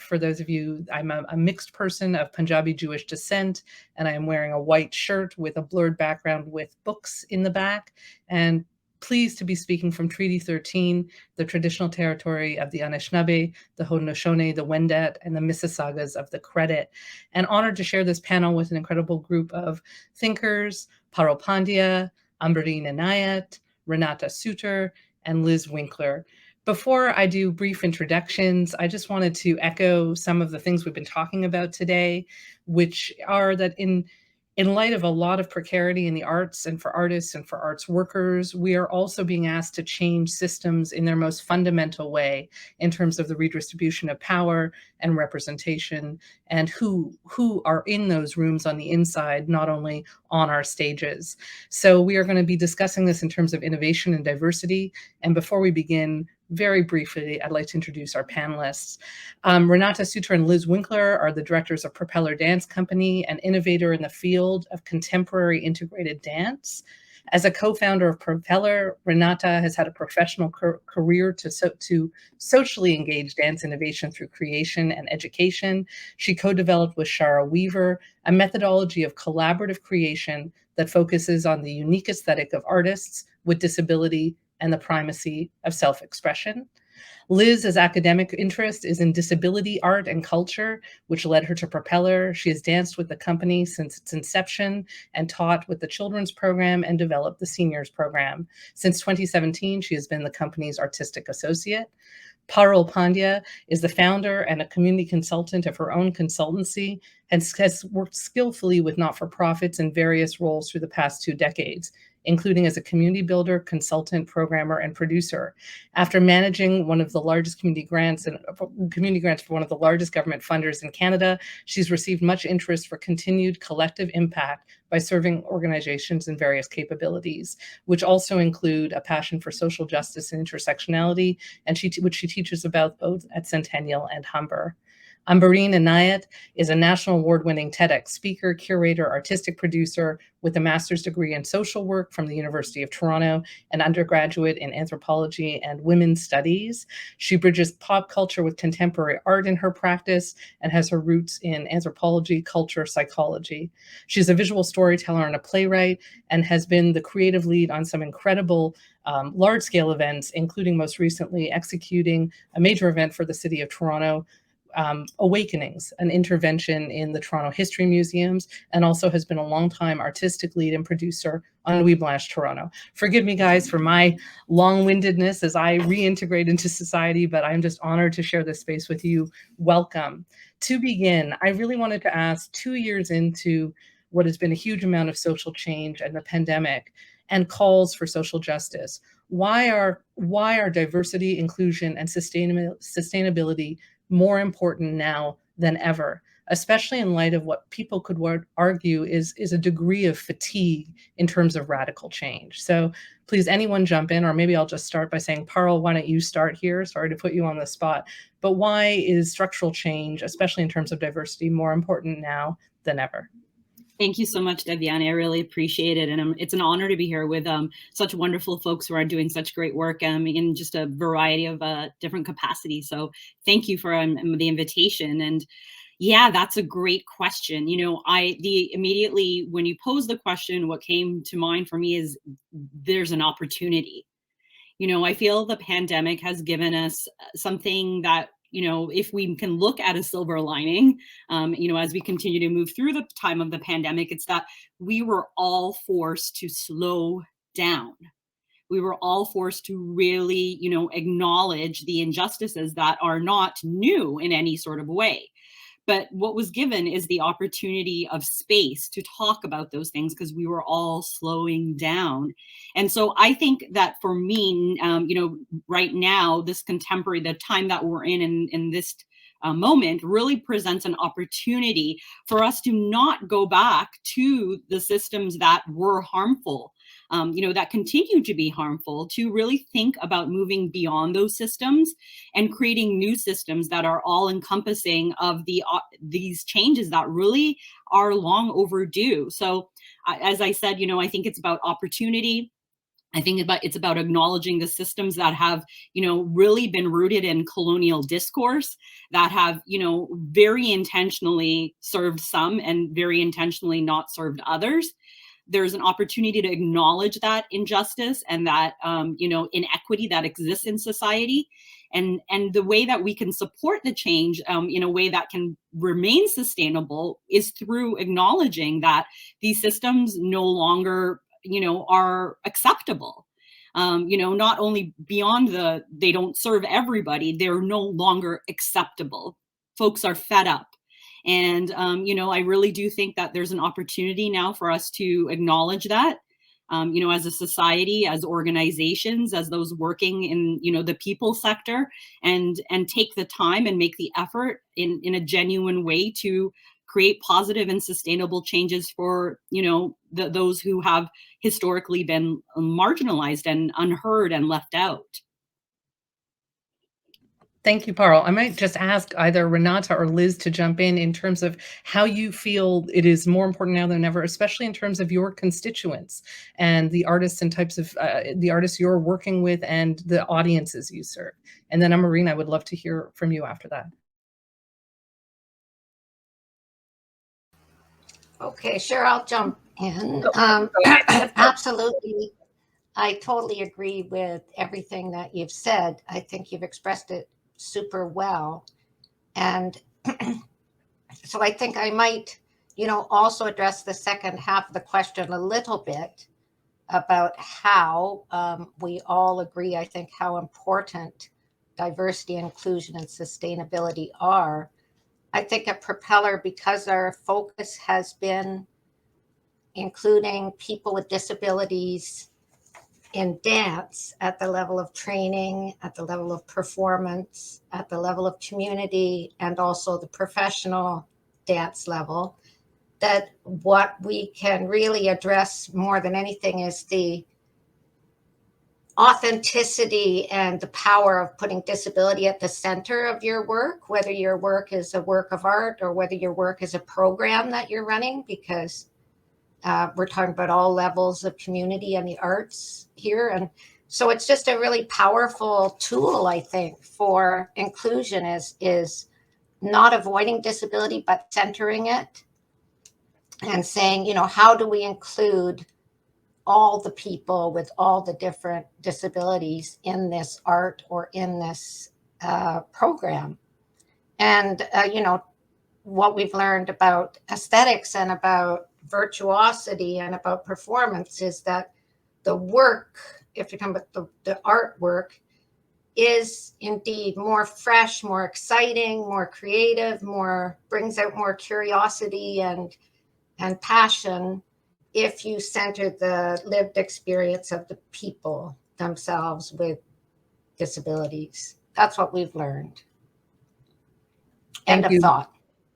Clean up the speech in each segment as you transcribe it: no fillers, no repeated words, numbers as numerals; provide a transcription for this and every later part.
For those of you, I'm a mixed person of Punjabi Jewish descent, and I am wearing a white shirt with a blurred background with books in the back, and pleased to be speaking from Treaty 13, the traditional territory of the Anishinaabe, the Haudenosaunee, the Wendat, and the Mississaugas of the Credit. And honored to share this panel with an incredible group of thinkers, Parul Pandya, Umbereen Inayet, Renata Soutter, and Liz Winkelaar. Before I do brief introductions, I just wanted to echo some of the things we've been talking about today, which are that in light of a lot of precarity in the arts and for artists and for arts workers, we are also being asked to change systems in their most fundamental way in terms of the redistribution of power and representation and who are in those rooms on the inside, not only on our stages. So we are going to be discussing this in terms of innovation and diversity. And before we begin, very briefly, I'd like to introduce our panelists. Renata Soutter and Liz Winkelaar are the directors of Propeller Dance Company, an innovator in the field of contemporary integrated dance. As a co-founder of Propeller, Renata has had a professional career to socially engage dance innovation through creation and education. She co-developed with Shara Weaver a methodology of collaborative creation that focuses on the unique aesthetic of artists with disability and the primacy of self-expression. Liz's academic interest is in disability art and culture, which led her to Propeller. She has danced with the company since its inception and taught with the children's program and developed the seniors program. Since 2017, she has been the company's artistic associate. Parul Pandya is the founder and a community consultant of her own consultancy and has worked skillfully with not-for-profits in various roles through the past 2 decades, including as a community builder, consultant, programmer, and producer. After managing one of the largest community grants for one of the largest government funders in Canada, she's received much interest for continued collective impact by serving organizations in various capabilities, which also include a passion for social justice and intersectionality, and which she teaches about both at Centennial and Humber. Umbereen Inayet is a national award-winning TEDx speaker, curator, artistic producer with a master's degree in social work from the University of Toronto, an undergraduate in anthropology and women's studies. She bridges pop culture with contemporary art in her practice and has her roots in anthropology, culture, psychology. She's a visual storyteller and a playwright and has been the creative lead on some incredible large-scale events, including most recently executing a major event for the City of Toronto, Awakenings, an intervention in the Toronto History Museums, and also has been a longtime artistic lead and producer on Nuit Blanche Toronto. Forgive me, guys, for my long-windedness as I reintegrate into society, but I'm just honored to share this space with you. Welcome. To begin, I really wanted to ask, 2 years into what has been a huge amount of social change and the pandemic and calls for social justice, why are diversity, inclusion, and sustainability more important now than ever, especially in light of what people could argue is a degree of fatigue in terms of radical change. So please, anyone jump in, or maybe I'll just start by saying, Parul, why don't you start here? Sorry to put you on the spot, but why is structural change, especially in terms of diversity, more important now than ever? Thank you so much, Devyani. I really appreciate it. And it's an honor to be here with such wonderful folks who are doing such great work in just a variety of different capacities. So thank you for the invitation. And yeah, that's a great question. You know, immediately when you pose the question, what came to mind for me is there's an opportunity. You know, I feel the pandemic has given us something that, you know, if we can look at a silver lining, you know, as we continue to move through the time of the pandemic, it's that we were all forced to slow down. We were all forced to really, you know, acknowledge the injustices that are not new in any sort of way. But what was given is the opportunity of space to talk about those things because we were all slowing down. And so I think that for me, you know, right now, this contemporary, the time that we're in this moment really presents an opportunity for us to not go back to the systems that were harmful, you know, that continue to be harmful, to really think about moving beyond those systems and creating new systems that are all encompassing of these changes that really are long overdue. So as I said, you know, I think it's about opportunity. I think it's about acknowledging the systems that have, really been rooted in colonial discourse, that have, very intentionally served some and very intentionally not served others. There's an opportunity to acknowledge that injustice and that, inequity that exists in society. And the way that we can support the change in a way that can remain sustainable is through acknowledging that these systems no longer are acceptable. Not only beyond they don't serve everybody, they're no longer acceptable. Folks are fed up. And, I really do think that there's an opportunity now for us to acknowledge that, as a society, as organizations, as those working in, the people sector, and take the time and make the effort in a genuine way to create positive and sustainable changes for, those who have historically been marginalized and unheard and left out. Thank you, Parul. I might just ask either Renata or Liz to jump in terms of how you feel it is more important now than ever, especially in terms of your constituents and the artists and types of the artists you're working with and the audiences you serve. And then Umbereen, I would love to hear from you after that. Okay, sure, I'll jump in. Absolutely. I totally agree with everything that you've said. I think you've expressed it super well. And so I think I might, also address the second half of the question a little bit about how we all agree, I think, how important diversity, inclusion, and sustainability are. I think at Propeller, because our focus has been including people with disabilities in dance at the level of training, at the level of performance, at the level of community, and also the professional dance level, that what we can really address more than anything is the authenticity and the power of putting disability at the center of your work, whether your work is a work of art or whether your work is a program that you're running, because we're talking about all levels of community and the arts here. And so it's just a really powerful tool, I think, for inclusion is not avoiding disability, but centering it and saying, how do we include all the people with all the different disabilities in this art or in this program. And, what we've learned about aesthetics and about virtuosity and about performance is that the work, if you're talking about the artwork, is indeed more fresh, more exciting, more creative, brings out more curiosity and passion if you center the lived experience of the people themselves with disabilities. That's what we've learned. End of thought.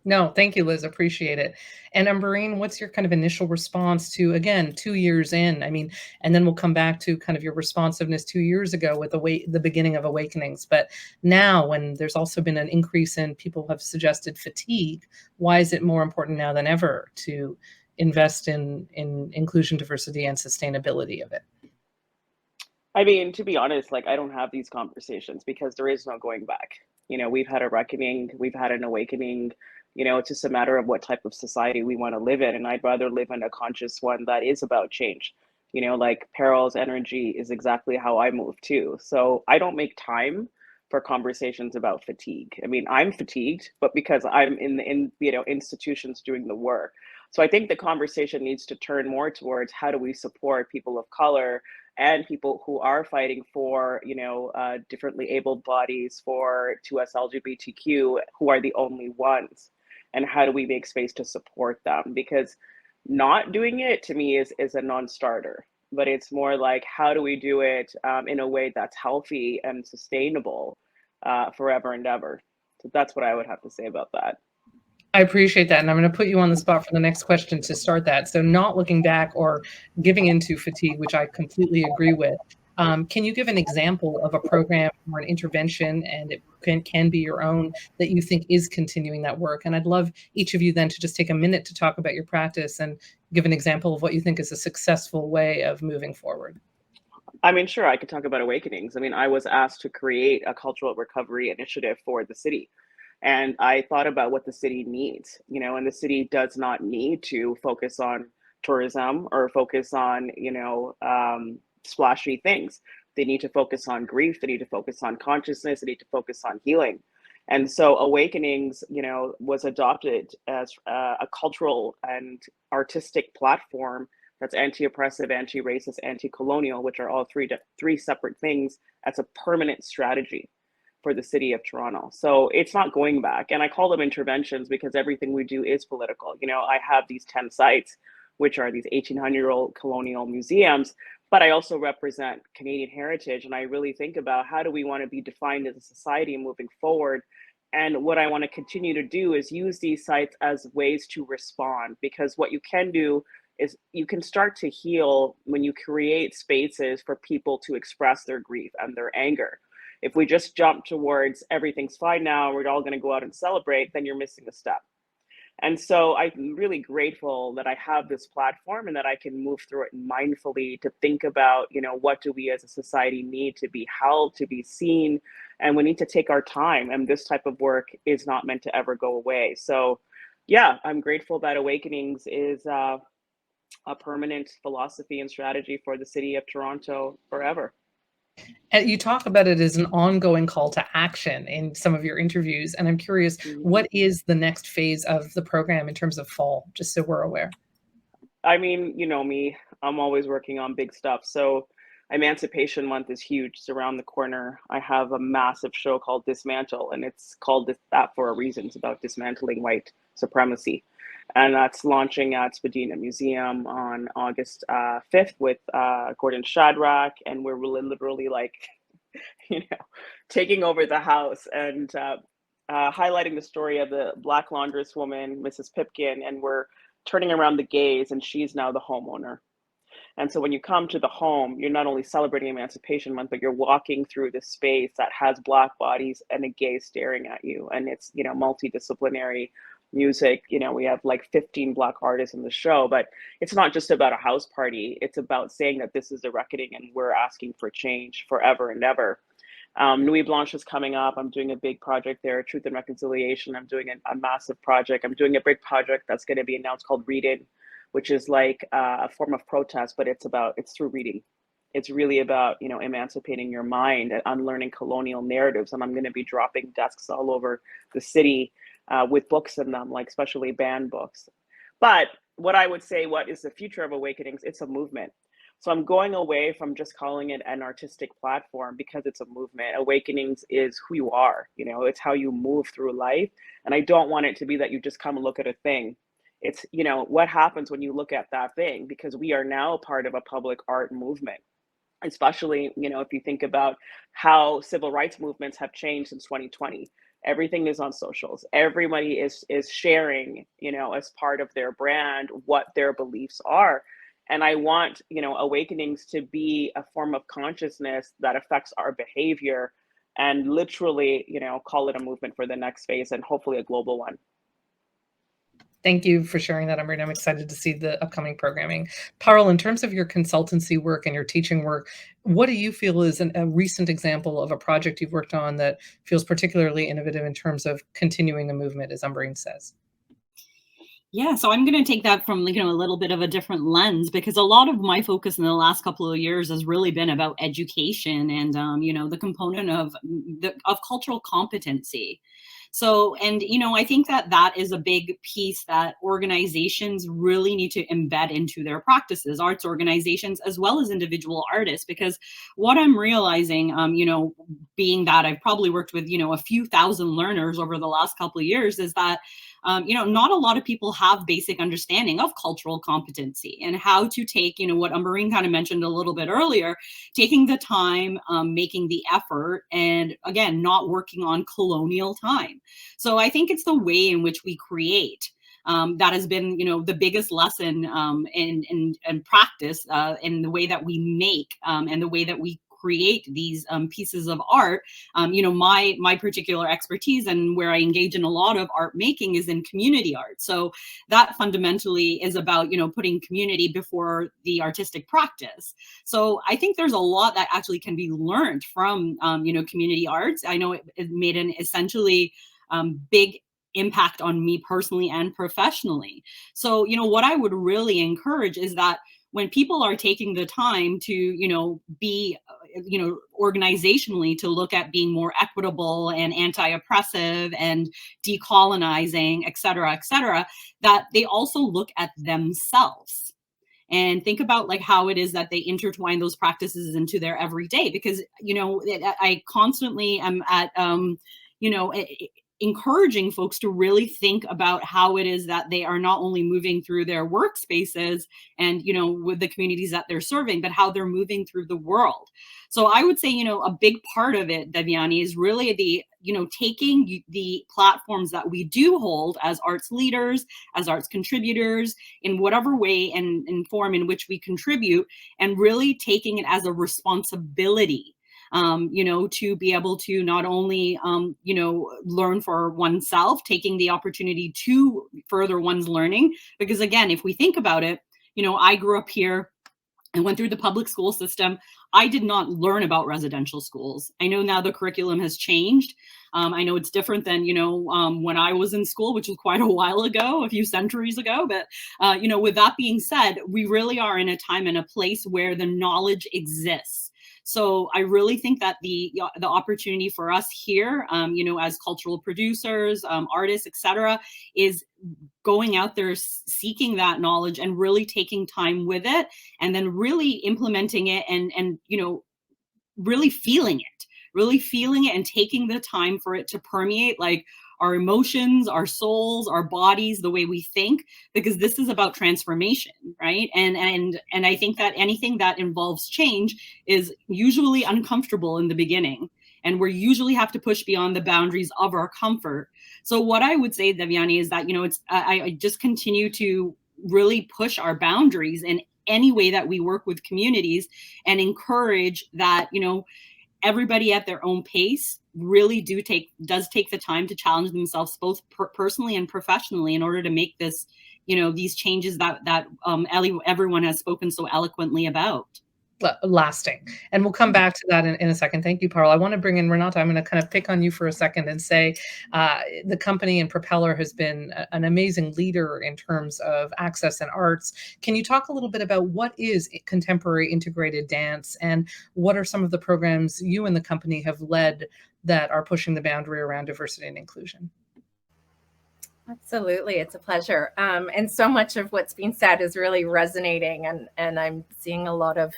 No, thank you, Liz. Appreciate it. And Umbereen, what's your kind of initial response to, again, 2 years in? I mean, and then we'll come back to kind of your responsiveness 2 years ago with the beginning of Awakenings. But now, when there's also been an increase in, people have suggested, fatigue, why is it more important now than ever to invest in inclusion, diversity, and sustainability of it? I mean, to be honest, I don't have these conversations because there is no going back. We've had a reckoning, we've had an awakening. It's just a matter of what type of society we want to live in. And I'd rather live in a conscious one that is about change. Parul's energy is exactly how I move too. So I don't make time for conversations about fatigue. I mean, I'm fatigued, but because I'm in institutions doing the work. So I think the conversation needs to turn more towards how do we support people of color and people who are fighting for, differently abled bodies, to us LGBTQ, who are the only ones, and how do we make space to support them? Because not doing it to me is a non-starter, but it's more like, how do we do it in a way that's healthy and sustainable forever and ever? So that's what I would have to say about that. I appreciate that. And I'm going to put you on the spot for the next question to start that. So not looking back or giving into fatigue, which I completely agree with. Can you give an example of a program or an intervention, and it can be your own, that you think is continuing that work? And I'd love each of you then to just take a minute to talk about your practice and give an example of what you think is a successful way of moving forward. I mean, sure, I could talk about awakenings. I mean, I was asked to create a cultural recovery initiative for the city. And I thought about what the city needs, and the city does not need to focus on tourism or focus on, splashy things. They need to focus on grief. They need to focus on consciousness. They need to focus on healing. And so Awakenings, was adopted as a cultural and artistic platform that's anti-oppressive, anti-racist, anti-colonial, which are all three separate things, as a permanent strategy for the city of Toronto. So it's not going back. And I call them interventions because everything we do is political. I have these 10 sites, which are these 1800-year-old colonial museums, but I also represent Canadian heritage. And I really think about how do we want to be defined as a society moving forward. And what I want to continue to do is use these sites as ways to respond, because what you can do is you can start to heal when you create spaces for people to express their grief and their anger. If we just jump towards everything's fine now, we're all going to go out and celebrate, then you're missing a step. And so I'm really grateful that I have this platform and that I can move through it mindfully to think about, what do we as a society need to be held, to be seen, and we need to take our time. And this type of work is not meant to ever go away. So yeah, I'm grateful that Awakenings is a permanent philosophy and strategy for the city of Toronto forever. And you talk about it as an ongoing call to action in some of your interviews. And I'm curious, what is the next phase of the program in terms of fall, just so we're aware? I mean, you know me, I'm always working on big stuff. So Emancipation Month is huge. It's around the corner. I have a massive show called Dismantle, and it's called that for a reason. It's about dismantling white supremacy. And that's launching at Spadina Museum on August 5th with Gordon Shadrach. And we're really literally like, taking over the house and highlighting the story of the Black laundress woman, Mrs. Pipkin, and we're turning around the gaze, and she's now the homeowner. And so when you come to the home, you're not only celebrating Emancipation Month, but you're walking through this space that has Black bodies and a gaze staring at you. And it's, multidisciplinary music. We have like 15 Black artists in the show, but it's not just about a house party. It's about saying that this is a reckoning and we're asking for change forever and ever. Nuit Blanche is coming up. I'm doing a big project there, Truth and Reconciliation. I'm doing a massive project. I'm doing a big project that's going to be announced called Read It, which is like a form of protest, but it's through reading. It's really about, emancipating your mind and unlearning colonial narratives. And I'm going to be dropping desks all over the city with books in them, like especially banned books. But what I would say, what is the future of Awakenings? It's a movement. So I'm going away from just calling it an artistic platform because it's a movement. Awakenings is who you are, it's how you move through life. And I don't want it to be that you just come and look at a thing. It's, what happens when you look at that thing, because we are now part of a public art movement, especially, if you think about how civil rights movements have changed since 2020. Everything is on socials. Everybody is sharing, as part of their brand, what their beliefs are. And I want, Awakenings to be a form of consciousness that affects our behavior and literally, call it a movement for the next phase and hopefully a global one. Thank you for sharing that, Umbereen. I'm excited to see the upcoming programming. Parul, in terms of your consultancy work and your teaching work, what do you feel is a recent example of a project you've worked on that feels particularly innovative in terms of continuing a movement, as Umbereen says? Yeah, so I'm going to take that from a little bit of a different lens, because a lot of my focus in the last couple of years has really been about education and the component of cultural competency. So, and I think that is a big piece that organizations really need to embed into their practices, arts organizations as well as individual artists, because what I'm realizing, being that I've probably worked with a few thousand learners over the last couple of years, is that not a lot of people have basic understanding of cultural competency and how to take, what Umbereen kind of mentioned a little bit earlier, taking the time, making the effort, and again, not working on colonial time. So I think it's the way in which we create that has been, the biggest lesson in practice in the way that we make and the way that we create these pieces of art. My particular expertise and where I engage in a lot of art making is in community art. So that fundamentally is about, putting community before the artistic practice. So I think there's a lot that actually can be learned from, community arts. I know it made an essentially big impact on me personally and professionally. So, what I would really encourage is that when people are taking the time to, be, organizationally to look at being more equitable and anti-oppressive and decolonizing, et cetera, that they also look at themselves and think about like how it is that they intertwine those practices into their everyday. Because, I constantly am at, encouraging folks to really think about how it is that they are not only moving through their workspaces and, with the communities that they're serving, but how they're moving through the world. So I would say, a big part of it, Devyani, is really the, taking the platforms that we do hold as arts leaders, as arts contributors, in whatever way and form in which we contribute, and really taking it as a responsibility. To be able to not only, learn for oneself, taking the opportunity to further one's learning. Because again, if we think about it, I grew up here and went through the public school system. I did not learn about residential schools. I know now the curriculum has changed. I know it's different than, when I was in school, which was quite a while ago, a few centuries ago. But, with that being said, we really are in a time and a place where the knowledge exists. So I really think that the opportunity for us here, as cultural producers, artists, et cetera, is going out there seeking that knowledge and really taking time with it, and then really implementing it and really feeling it and taking the time for it to permeate like our emotions, our souls, our bodies, the way we think, because this is about transformation, right? And I think that anything that involves change is usually uncomfortable in the beginning, and we usually have to push beyond the boundaries of our comfort. So what I would say, Devyani, is that, I just continue to really push our boundaries in any way that we work with communities, and encourage that, everybody at their own pace really does take the time to challenge themselves both personally and professionally in order to make this, these changes that everyone has spoken so eloquently about. Lasting. And we'll come back to that in a second. Thank you, Parul. I want to bring in Renata. I'm going to kind of pick on you for a second and say the company and Propeller has been an amazing leader in terms of access and arts. Can you talk a little bit about what is contemporary integrated dance, and what are some of the programs you and the company have led that are pushing the boundary around diversity and inclusion? Absolutely. It's a pleasure. And so much of what's being said is really resonating, and I'm seeing a lot of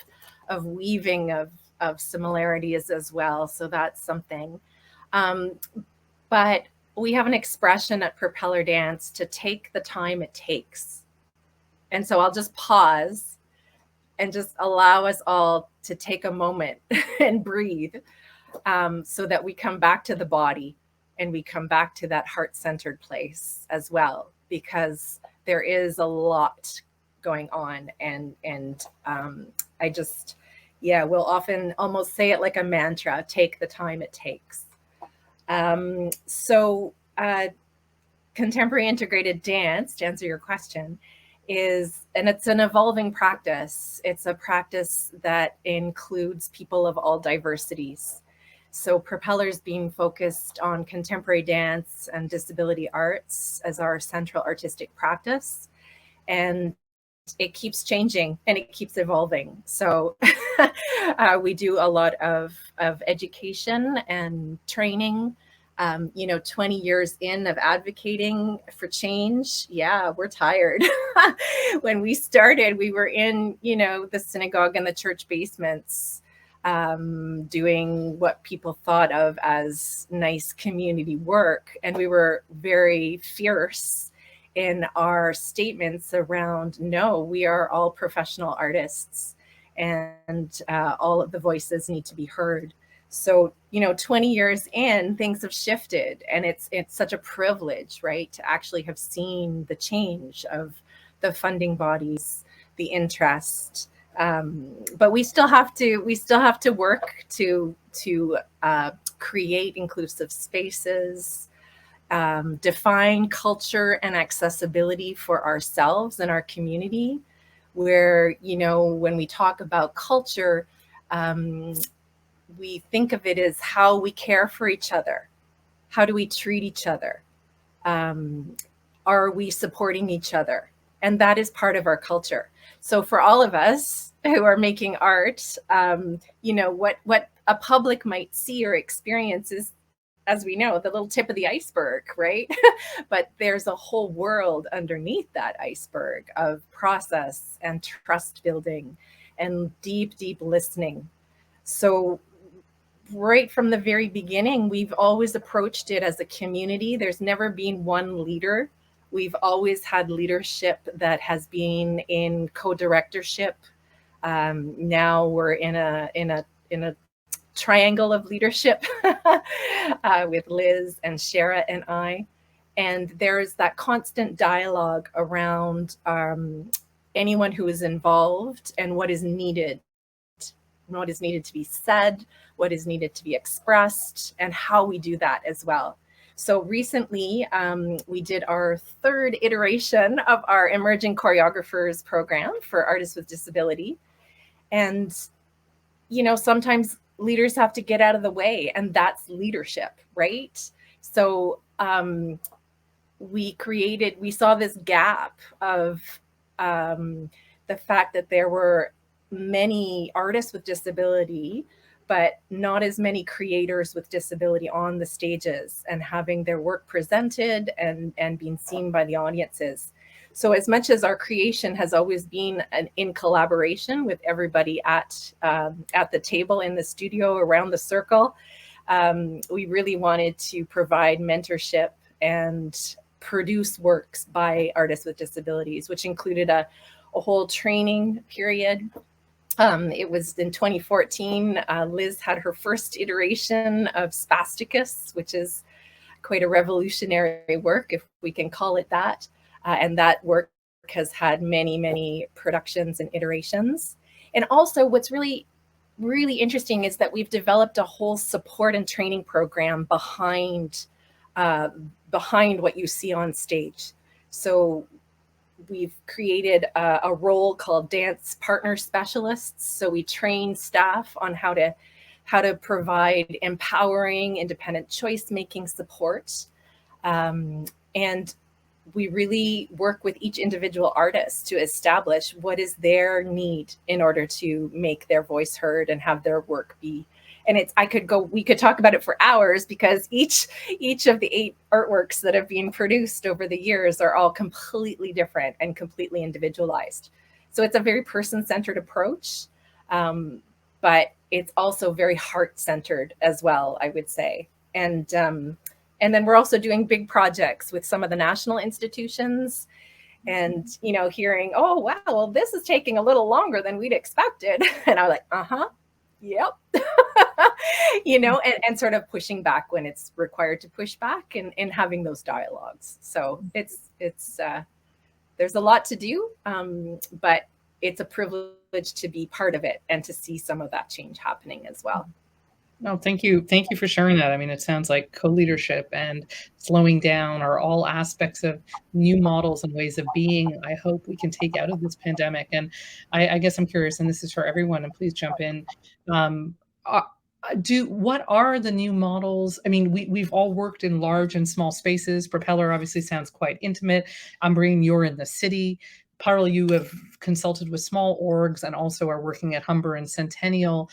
weaving of similarities as well. So that's something. But we have an expression at Propeller Dance to take the time it takes. And so I'll just pause and just allow us all to take a moment and breathe, so that we come back to the body and we come back to that heart-centered place as well, because there is a lot going on. And I just, we'll often almost say it like a mantra, take the time it takes. So contemporary integrated dance, to answer your question, and it's an evolving practice. It's a practice that includes people of all diversities. So Propeller's being focused on contemporary dance and disability arts as our central artistic practice. And it keeps changing and it keeps evolving. So we do a lot of education and training. 20 years in of advocating for change. Yeah, we're tired. When we started, we were in, the synagogue and the church basements, doing what people thought of as nice community work. And we were very fierce in our statements around, no, we are all professional artists, and all of the voices need to be heard. So, 20 years in, things have shifted, and it's such a privilege, right, to actually have seen the change of the funding bodies, the interest, But we still have to work to create inclusive spaces, define culture and accessibility for ourselves and our community, where, you know, when we talk about culture, we think of it as how we care for each other. How do we treat each other? Are we supporting each other? And that is part of our culture. So for all of us who are making art, you know, what a public might see or experience is, as we know, the little tip of the iceberg, right? But there's a whole world underneath that iceberg of process and trust building and deep, deep listening. So right from the very beginning, we've always approached it as a community. There's never been one leader. We've always had leadership that has been in co-directorship. Now we're in a triangle of leadership with Liz and Shara and I. And there's that constant dialogue around anyone who is involved and what is needed to be said, what is needed to be expressed, and how we do that as well. So recently, we did our third iteration of our Emerging Choreographers program for artists with disability. And, you know, sometimes leaders have to get out of the way, and that's leadership, right? So we saw this gap of the fact that there were many artists with disability, but not as many creators with disability on the stages and having their work presented and being seen by the audiences. So as much as our creation has always been in collaboration with everybody at the table, in the studio, around the circle, we really wanted to provide mentorship and produce works by artists with disabilities, which included a whole training period. It was in 2014, Liz had her first iteration of Spasticus, which is quite a revolutionary work, if we can call it that. And that work has had many, many productions and iterations. And also what's really, really interesting is that we've developed a whole support and training program behind what you see on stage. So we've created a role called dance partner specialists. So we train staff on how to provide empowering, independent choice-making support. And we really work with each individual artist to establish what is their need in order to make their voice heard and have their work be. And we could talk about it for hours, because each of the 8 artworks that have been produced over the years are all completely different and completely individualized. So it's a very person-centered approach, but it's also very heart-centered as well, I would say. And then we're also doing big projects with some of the national institutions, and, you know, hearing, oh, wow, well, this is taking a little longer than we'd expected. And I'm like, yep. You know, and sort of pushing back when it's required to push back, and having those dialogues. So it's there's a lot to do, but it's a privilege to be part of it and to see some of that change happening as well. No, thank you. Thank you for sharing that. I mean, it sounds like co-leadership and slowing down are all aspects of new models and ways of being I hope we can take out of this pandemic. And I guess I'm curious, and this is for everyone, and please jump in. What are the new models? I mean, we've all worked in large and small spaces. Propeller obviously sounds quite intimate. Umbereen, you're in the city. Parul, you have consulted with small orgs and also are working at Humber and Centennial.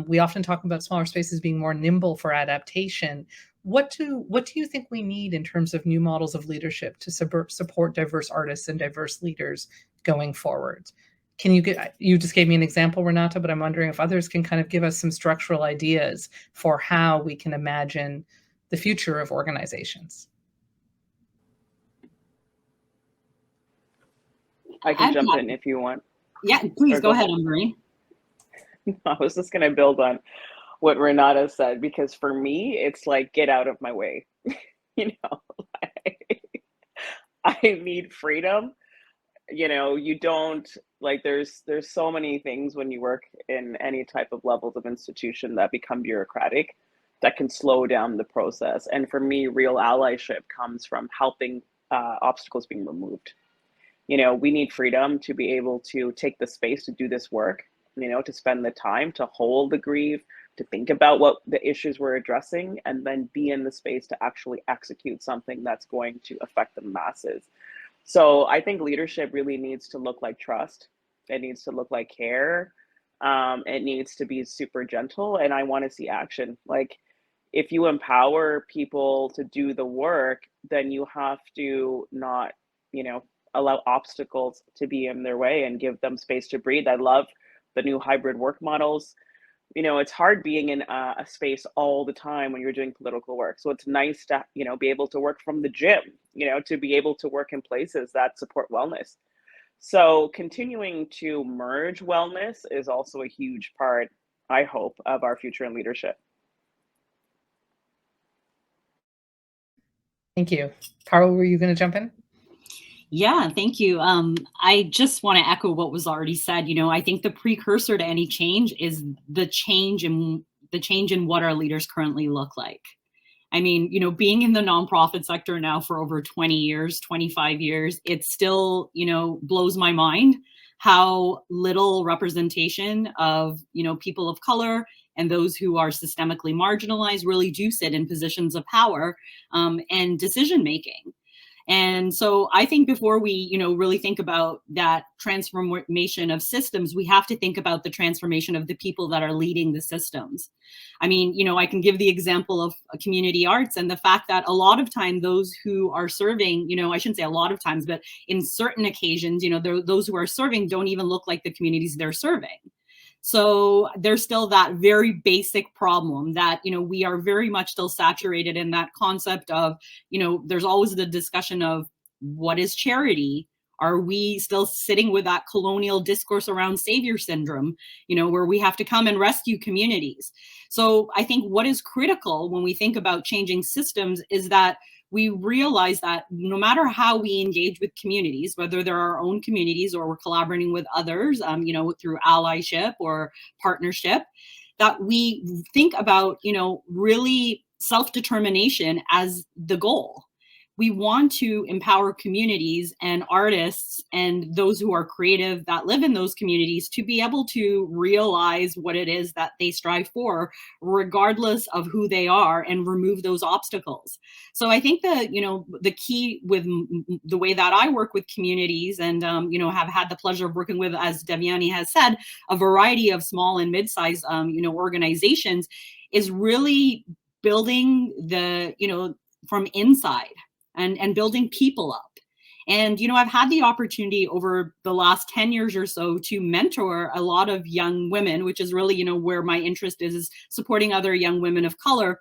We often talk about smaller spaces being more nimble for adaptation. What do you think we need in terms of new models of leadership to support diverse artists and diverse leaders going forward? You just gave me an example, Renata, but I'm wondering if others can kind of give us some structural ideas for how we can imagine the future of organizations. I can jump in if you want. Yeah, please go ahead, Umbereen. I was just going to build on what Renata said, because for me, it's like, get out of my way. You know, I need freedom. you know, you don't, like, there's so many things when you work in any type of levels of institution that become bureaucratic that can slow down the process. And for me, real allyship comes from helping obstacles being removed. You know, we need freedom to be able to take the space to do this work, you know, to spend the time to hold the grief, to think about what the issues we're addressing, and then be in the space to actually execute something that's going to affect the masses. So I think leadership really needs to look like trust. It needs to look like care. It needs to be super gentle. And I want to see action. Like, if you empower people to do the work, then you have to not, you know, allow obstacles to be in their way and give them space to breathe. I love the new hybrid work models. You know, it's hard being in a space all the time when you're doing political work. So it's nice to, you know, be able to work from the gym, you know, to be able to work in places that support wellness. So continuing to merge wellness is also a huge part, I hope, of our future in leadership. Thank you. Parul, were you going to jump in? Yeah, thank you. I just want to echo what was already said. You know, I think the precursor to any change is the change in what our leaders currently look like. I mean, you know, being in the nonprofit sector now for over 20 years, 25 years, it still, you know, blows my mind how little representation of, you know, people of color and those who are systemically marginalized really do sit in positions of power and decision making. And so I think before we, you know, really think about that transformation of systems, we have to think about the transformation of the people that are leading the systems. I mean, you know, I can give the example of community arts and the fact that a lot of time those who are serving, you know, I shouldn't say a lot of times, but in certain occasions, you know, those who are serving don't even look like the communities they're serving. So there's still that very basic problem that, you know, we are very much still saturated in that concept of, you know, there's always the discussion of what is charity? Are we still sitting with that colonial discourse around savior syndrome, you know, where we have to come and rescue communities? So I think what is critical when we think about changing systems is that we realize that no matter how we engage with communities, whether they're our own communities or we're collaborating with others, you know, through allyship or partnership, that we think about, you know, really self-determination as the goal. We want to empower communities and artists and those who are creative that live in those communities to be able to realize what it is that they strive for, regardless of who they are, and remove those obstacles. So I think that, you know, the key with the way that I work with communities and, you know, have had the pleasure of working with, as Devyani has said, a variety of small and mid-sized, you know, organizations, is really building the, you know, from inside. And building people up. And, you know, I've had the opportunity over the last 10 years or so to mentor a lot of young women, which is really, you know, where my interest is supporting other young women of color.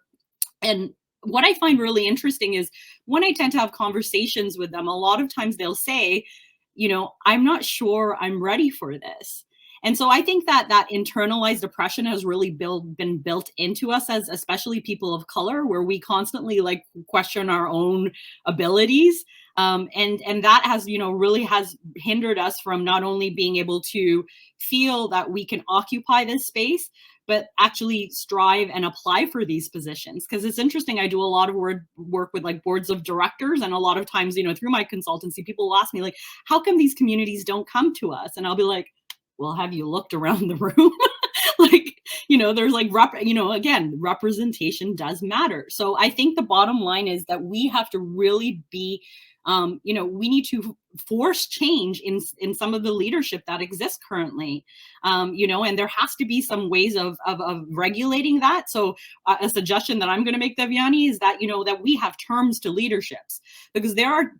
And what I find really interesting is when I tend to have conversations with them, a lot of times they'll say, you know, I'm not sure I'm ready for this. And so I think that that internalized oppression has really been built into us as especially people of color, where we constantly like question our own abilities. And that has, you know, really has hindered us from not only being able to feel that we can occupy this space, but actually strive and apply for these positions. Because it's interesting, I do a lot of work with like boards of directors, and a lot of times, you know, through my consultancy, people will ask me like, how come these communities don't come to us? And I'll be like, well, have you looked around the room? Like, you know, there's like, you know, again, representation does matter. So I think the bottom line is that we have to really be, you know, we need to force change in some of the leadership that exists currently, you know, and there has to be some ways of regulating that. So a suggestion that I'm going to make, Devyani, is that, you know, that we have terms to leaderships, because there are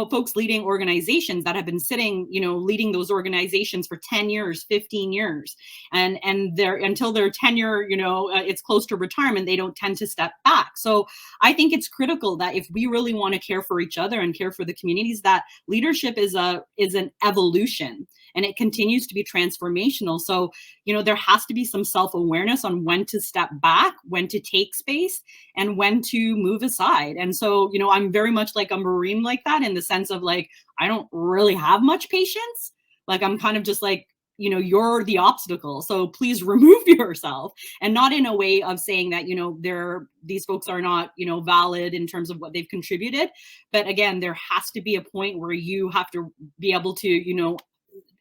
folks leading organizations that have been sitting, you know, leading those organizations for 10 years, 15 years. And they're, until their tenure, you know, it's close to retirement, they don't tend to step back. So I think it's critical that if we really want to care for each other and care for the communities, that leadership is an evolution, and it continues to be transformational. So, you know, there has to be some self-awareness on when to step back, when to take space, and when to move aside. And so, you know, I'm very much like Umbereen like that, in the the sense of like, I don't really have much patience. Like, I'm kind of just like, you know, you're the obstacle, so please remove yourself. And not in a way of saying that, you know, these folks are not, you know, valid in terms of what they've contributed. But again, there has to be a point where you have to be able to, you know,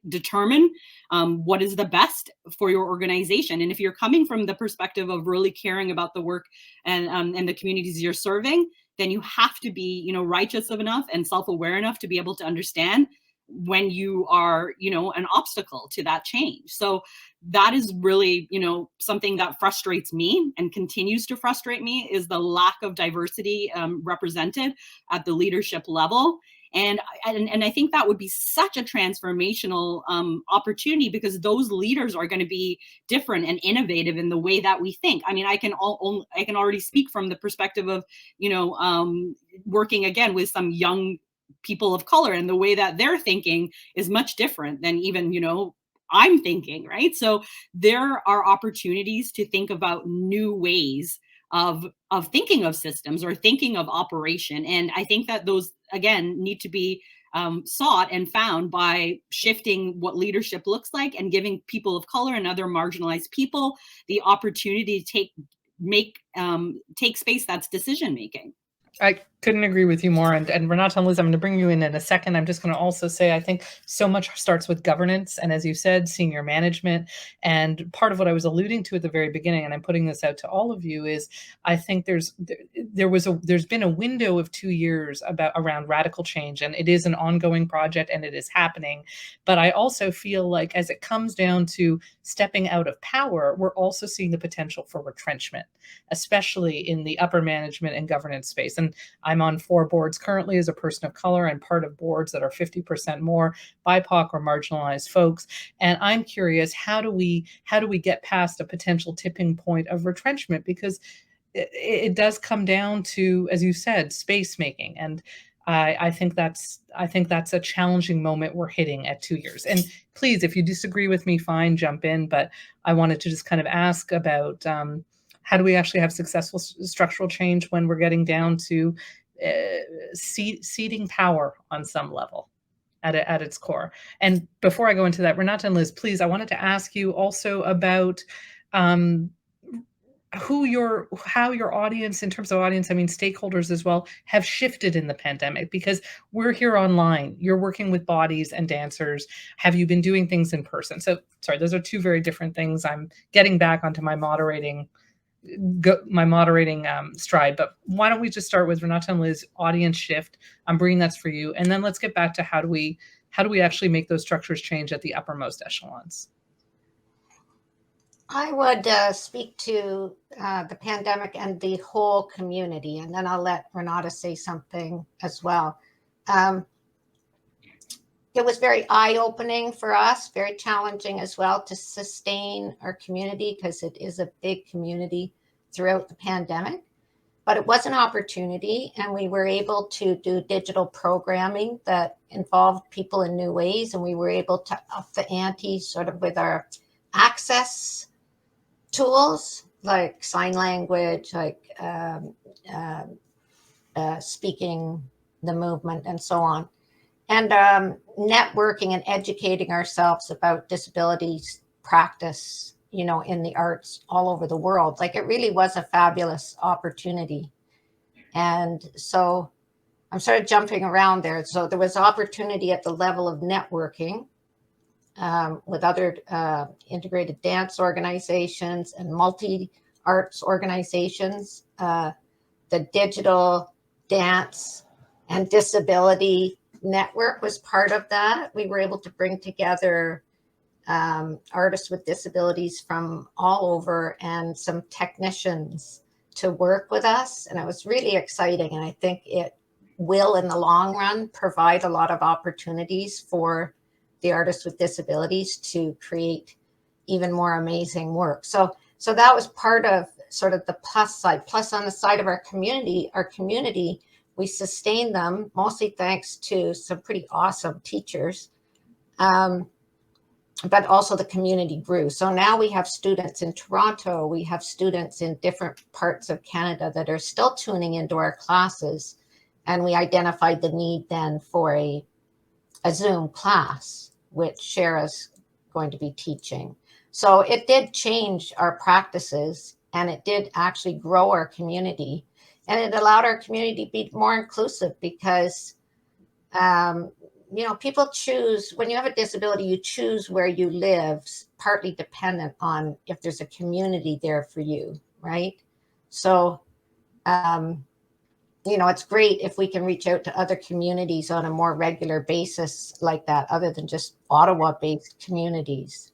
determine what is the best for your organization. And if you're coming from the perspective of really caring about the work and the communities you're serving, then you have to be, you know, righteous enough and self-aware enough to be able to understand when you are, you know, an obstacle to that change. So that is really, you know, something that frustrates me and continues to frustrate me, is the lack of diversity represented at the leadership level. And I think that would be such a transformational opportunity, because those leaders are going to be different and innovative in the way that we think. I mean, I can already speak from the perspective of, you know, working again with some young people of color, and the way that they're thinking is much different than even, you know, I'm thinking, right? So there are opportunities to think about new ways of thinking of systems or thinking of operation. And I think that those, again, need to be sought and found by shifting what leadership looks like and giving people of color and other marginalized people the opportunity to take space that's decision making. I couldn't agree with you more. And Renata and Liz, I'm going to bring you in a second. I'm just going to also say, I think so much starts with governance. And as you said, senior management. And part of what I was alluding to at the very beginning, and I'm putting this out to all of you, is I think there's been a window of 2 years around radical change. And it is an ongoing project and it is happening. But I also feel like as it comes down to stepping out of power, we're also seeing the potential for retrenchment, especially in the upper management and governance space. And I'm on 4 boards currently as a person of color, and part of boards that are 50% more BIPOC or marginalized folks. And I'm curious, how do we get past a potential tipping point of retrenchment? Because it does come down to, as you said, space making. And I think that's a challenging moment we're hitting at 2 years. And please, if you disagree with me, fine, jump in. But I wanted to just kind of ask about how do we actually have successful structural change when we're getting down to ceding power on some level at its core? And before I go into that, Renata and Liz, please, I wanted to ask you also about how your audience, in terms of audience, I mean stakeholders as well, have shifted in the pandemic, because we're here online. You're working with bodies and dancers. Have you been doing things in person? So sorry, those are 2 very different things. I'm getting back onto my moderating stride, but why don't we just start with Renata and Liz, audience shift. Umbereen, that's for you, and then let's get back to how do we actually make those structures change at the uppermost echelons. I would speak to the pandemic and the whole community, and then I'll let Renata say something as well. It was very eye-opening for us, very challenging as well to sustain our community, because it is a big community throughout the pandemic. But it was an opportunity, and we were able to do digital programming that involved people in new ways, and we were able to up the ante sort of with our access tools like sign language, like speaking the movement and so on. And networking and educating ourselves about disabilities practice, you know, in the arts all over the world. Like, it really was a fabulous opportunity. And so I'm sort of jumping around there. So there was opportunity at the level of networking with other integrated dance organizations and multi-arts organizations. The digital dance and disability network was part of that. We were able to bring together artists with disabilities from all over and some technicians to work with us. And it was really exciting. And I think it will, in the long run, provide a lot of opportunities for the artists with disabilities to create even more amazing work. So that was part of sort of the plus side. Plus, on the side of our community, we sustained them mostly thanks to some pretty awesome teachers, but also the community grew. So now we have students in Toronto, we have students in different parts of Canada that are still tuning into our classes And we identified the need then for a Zoom class, which Shara's going to be teaching. So it did change our practices, and it did actually grow our community. And it allowed our community to be more inclusive because, you know, people choose, when you have a disability, you choose where you live, partly dependent on if there's a community there for you, right? So, you know, it's great if we can reach out to other communities on a more regular basis like that, other than just Ottawa-based communities.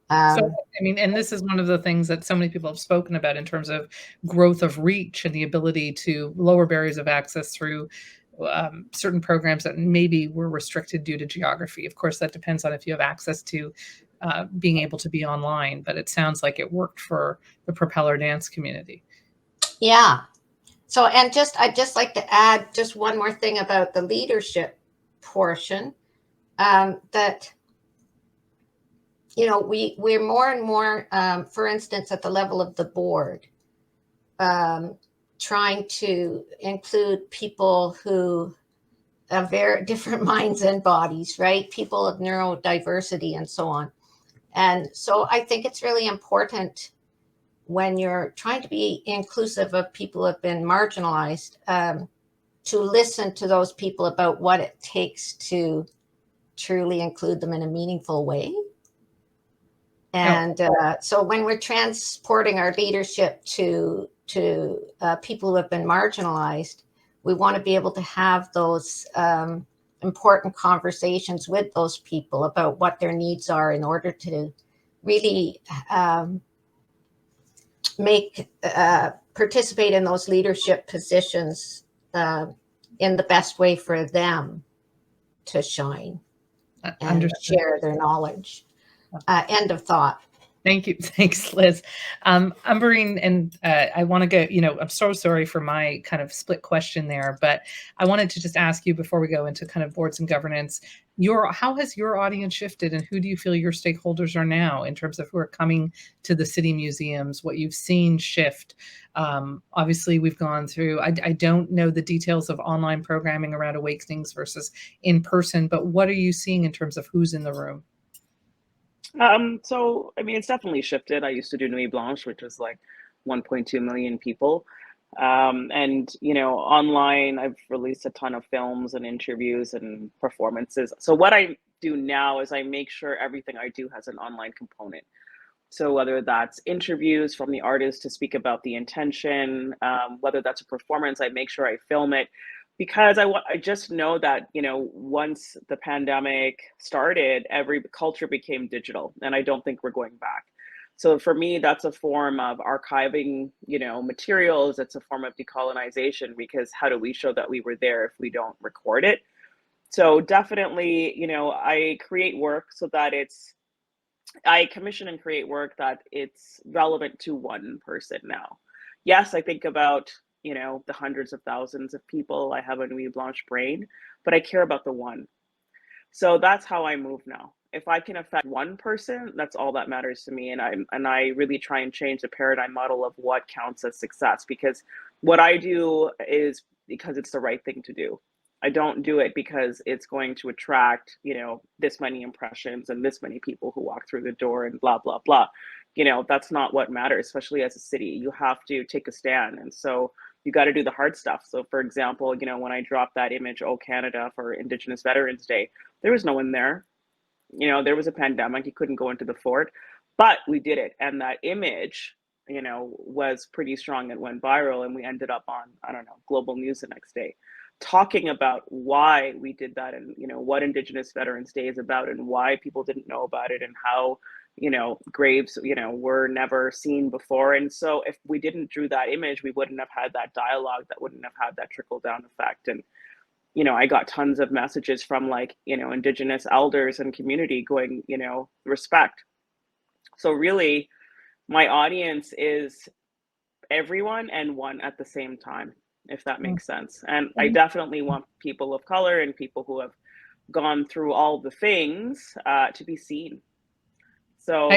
So, I mean, and this is one of the things that so many people have spoken about in terms of growth of reach and the ability to lower barriers of access through certain programs that maybe were restricted due to geography. Of course, that depends on if you have access to being able to be online, but it sounds like it worked for the Propeller dance community. Yeah. So, and I'd just like to add just one more thing about the leadership portion, that, you know, we're more and more, for instance, at the level of the board, trying to include people who have very different minds and bodies, right? People of neurodiversity and so on. And so I think it's really important when you're trying to be inclusive of people who have been marginalized, to listen to those people about what it takes to truly include them in a meaningful way. And so when we're transporting our leadership to people who have been marginalized, we want to be able to have those important conversations with those people about what their needs are in order to really participate in those leadership positions in the best way for them to shine and share their knowledge. End of thought. Thank you. Thanks, Liz. Umbereen, and I want to go, you know, I'm so sorry for my kind of split question there, but I wanted to just ask you before we go into kind of boards and governance, how has your audience shifted, and who do you feel your stakeholders are now in terms of who are coming to the city museums, what you've seen shift? Obviously, we've gone through, I don't know the details of online programming around Awakenings versus in person, but what are you seeing in terms of who's in the room? So, I mean, it's definitely shifted. I used to do Nuit Blanche, which was like 1.2 million people. And, you know, online, I've released a ton of films and interviews and performances. So what I do now is I make sure everything I do has an online component. So whether that's interviews from the artist to speak about the intention, whether that's a performance, I make sure I film it. Because I just know that, you know, once the pandemic started, every culture became digital, and I don't think we're going back. So for me, that's a form of archiving, you know, materials. It's a form of decolonization, because how do we show that we were there if we don't record it? So definitely, you know, I create work so that I commission and create work that it's relevant to one person now. Yes, I think about, you know, the hundreds of thousands of people. I have a Nuit Blanche brain, but I care about the one. So that's how I move now. If I can affect one person, that's all that matters to me. And I really try and change the paradigm model of what counts as success, because what I do is because it's the right thing to do. I don't do it because it's going to attract, you know, this many impressions and this many people who walk through the door and blah, blah, blah. You know, that's not what matters, especially as a city. You have to take a stand. And so you got to do the hard stuff. So for example, you know, when I dropped that image, Oh Canada, for Indigenous Veterans Day, there was no one there. You know, there was a pandemic, you couldn't go into the fort, but we did it. And that image, you know, was pretty strong. It went viral, and we ended up on, I don't know, global news the next day, talking about why we did that, and, you know, what Indigenous Veterans Day is about, and why people didn't know about it, and how, you know, graves, you know, were never seen before. And so if we didn't do that image, we wouldn't have had that dialogue, that wouldn't have had that trickle down effect. And, you know, I got tons of messages from, like, you know, Indigenous elders and community going, you know, respect. So really, my audience is everyone and one at the same time, if that makes sense. And I definitely want people of color and people who have gone through all the things to be seen. So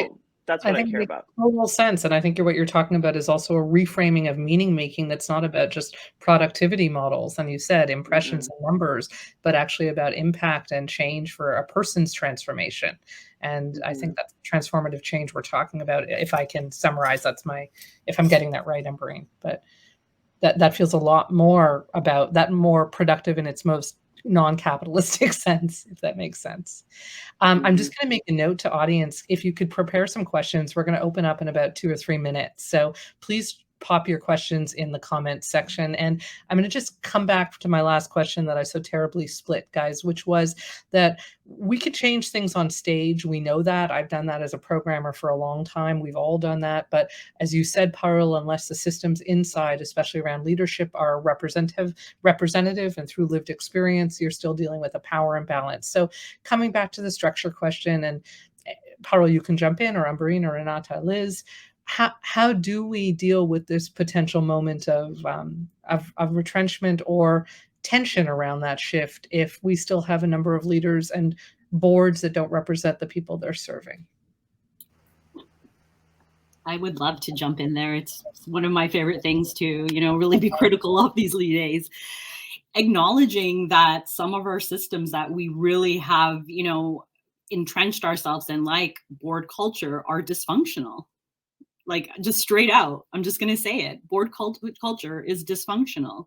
That's what I think it care makes about. total sense, and I think what you're talking about is also a reframing of meaning making that's not about just productivity models, and you said impressions and numbers, but actually about impact and change for a person's transformation. And I think that's transformative change we're talking about. If I can summarize, if I'm getting that right, Umbereen. But that feels a lot more about that, more productive in its most non-capitalistic sense, if that makes sense. I'm just going to make a note to audience. If you could prepare some questions, we're going to open up in about 2 or 3 minutes. So please pop your questions in the comments section. And I'm going to just come back to my last question that I so terribly split, guys, which was that we could change things on stage. We know that. I've done that as a programmer for a long time. We've all done that. But as you said, Parul, unless the systems inside, especially around leadership, are representative and through lived experience, you're still dealing with a power imbalance. So coming back to the structure question, and Parul, you can jump in, or Umbereen, or Renata, Liz, how do we deal with this potential moment of retrenchment or tension around that shift if we still have a number of leaders and boards that don't represent the people they're serving? I would love to jump in there. It's one of my favorite things to, really be critical of these days. Acknowledging that some of our systems that we really have, entrenched ourselves in, like board culture, are dysfunctional. Like, just straight out, I'm just going to say it. Board culture is dysfunctional.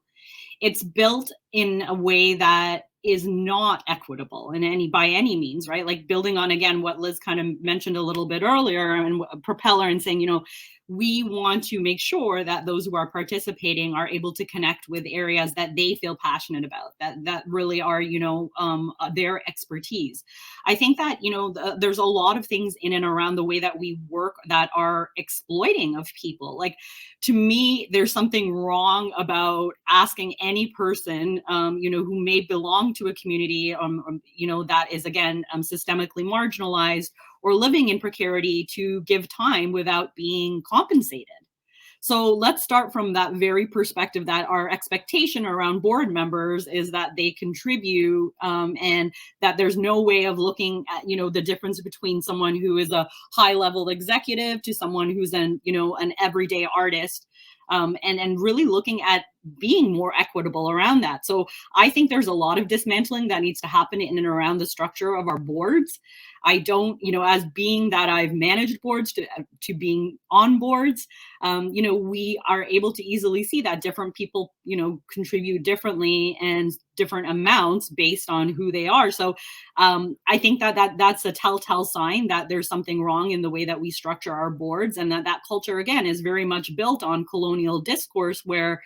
It's built in a way that is not equitable by any means, right? Like, building on, again, what Liz kind of mentioned a little bit earlier, and Propeller, and saying, we want to make sure that those who are participating are able to connect with areas that they feel passionate about, that really are, their expertise. I think that, there's a lot of things in and around the way that we work that are exploiting of people. Like, to me, there's something wrong about asking any person, who may belong to a community, that is, again, systemically marginalized or living in precarity, to give time without being compensated. So let's start from that very perspective, that our expectation around board members is that they contribute, and that there's no way of looking at, the difference between someone who is a high-level executive to someone who's an everyday artist. And really looking at being more equitable around that. So I think there's a lot of dismantling that needs to happen in and around the structure of our boards. I don't, as being that I've managed boards to being on boards, we are able to easily see that different people, contribute differently and different amounts based on who they are. So I think that's a telltale sign that there's something wrong in the way that we structure our boards, and that culture, again, is very much built on colonial discourse, where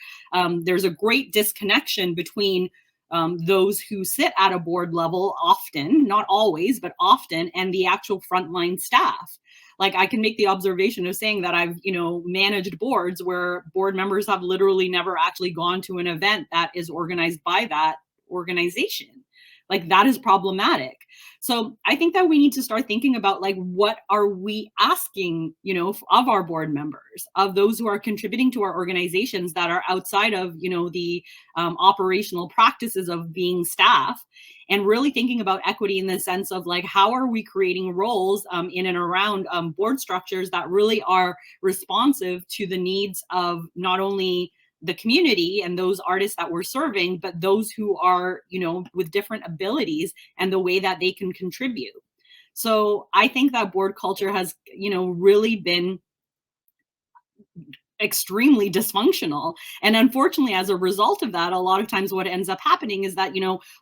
there's a great disconnection between those who sit at a board level, often, not always, but often, and the actual frontline staff. Like, I can make the observation of saying that I've, managed boards where board members have literally never actually gone to an event that is organized by that organization. Like, that is problematic. So I think that we need to start thinking about, like, what are we asking, of our board members, of those who are contributing to our organizations that are outside of, the operational practices of being staff, and really thinking about equity in the sense of, like, how are we creating roles in and around board structures that really are responsive to the needs of not only the community and those artists that we're serving, but those who are, with different abilities and the way that they can contribute. So I think that board culture has, really been extremely dysfunctional. And unfortunately, as a result of that, a lot of times what ends up happening is that,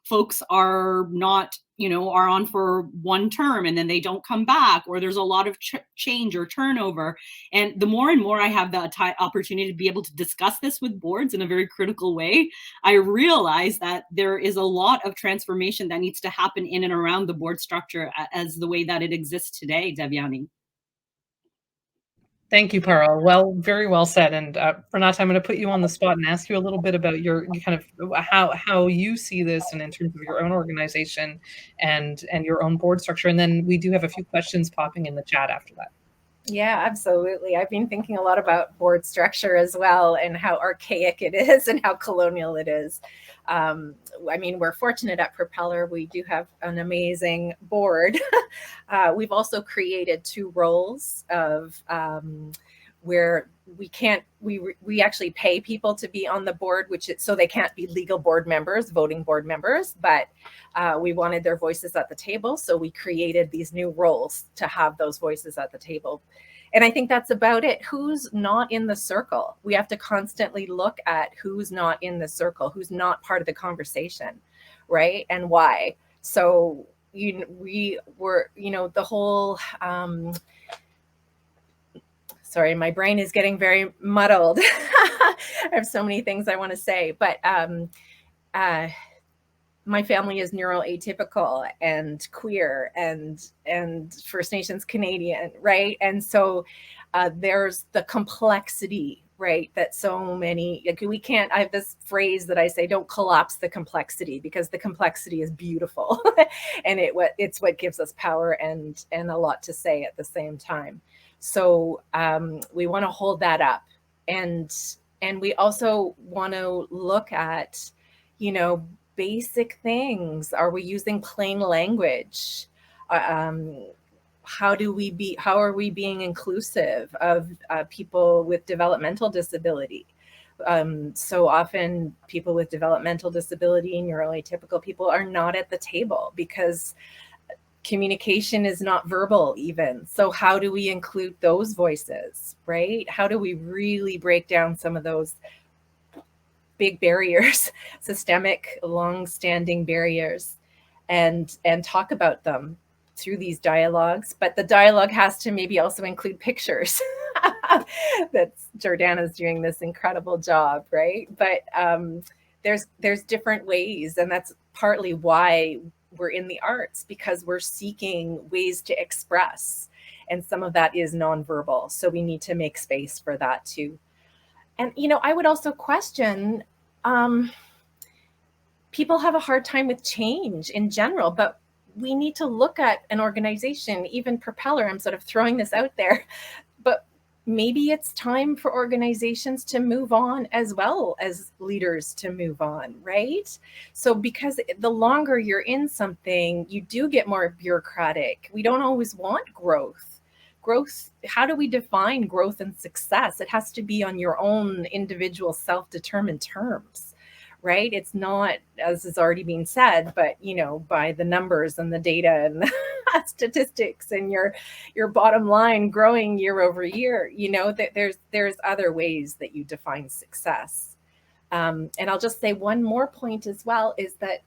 folks are not, are on for one term and then they don't come back, or there's a lot of change or turnover. And the more and more I have the opportunity to be able to discuss this with boards in a very critical way, I realize that there is a lot of transformation that needs to happen in and around the board structure as the way that it exists today, Devyani. Thank you, Parul. Well, very well said. And Renata, I'm going to put you on the spot and ask you a little bit about your kind of how you see this, and in terms of your own organization and your own board structure. And then we do have a few questions popping in the chat after that. Yeah, absolutely. I've been thinking a lot about board structure as well, and how archaic it is and how colonial it is. I mean, we're fortunate at Propeller. We do have an amazing board. We've also created 2 roles of where we actually pay people to be on the board, so they can't be legal board members, voting board members, but we wanted their voices at the table. So we created these new roles to have those voices at the table. And I think that's about it. Who's not in the circle? We have to constantly look at who's not in the circle, who's not part of the conversation, right? And why. So we were, the whole, sorry, my brain is getting very muddled. I have so many things I want to say, but my family is neuroatypical and queer and First Nations Canadian, right? And so there's the complexity, right? That so many, we can't, I have this phrase that I say, don't collapse the complexity, because the complexity is beautiful and it's what gives us power and a lot to say at the same time. So we want to hold that up. And we also want to look at, basic things. Are we using plain language? How are we being inclusive of people with developmental disability? So often people with developmental disability, neuroatypical people, are not at the table because communication is not verbal even. So how do we include those voices, right? How do we really break down some of those big barriers, systemic, long-standing barriers, and talk about them through these dialogues? But the dialogue has to maybe also include pictures. That's Jordana's doing this incredible job, right? But there's different ways, and that's partly why we're in the arts, because we're seeking ways to express, and some of that is nonverbal. So we need to make space for that too. And, I would also question, people have a hard time with change in general, but we need to look at an organization, even Propeller, I'm sort of throwing this out there, but maybe it's time for organizations to move on as well as leaders to move on, right? So because the longer you're in something, you do get more bureaucratic. We don't always want growth. How do we define growth and success? It has to be on your own individual self-determined terms, right? It's not, as is already being said, but by the numbers and the data and the statistics and your bottom line growing year over year. There's other ways that you define success. And I'll just say one more point as well, is that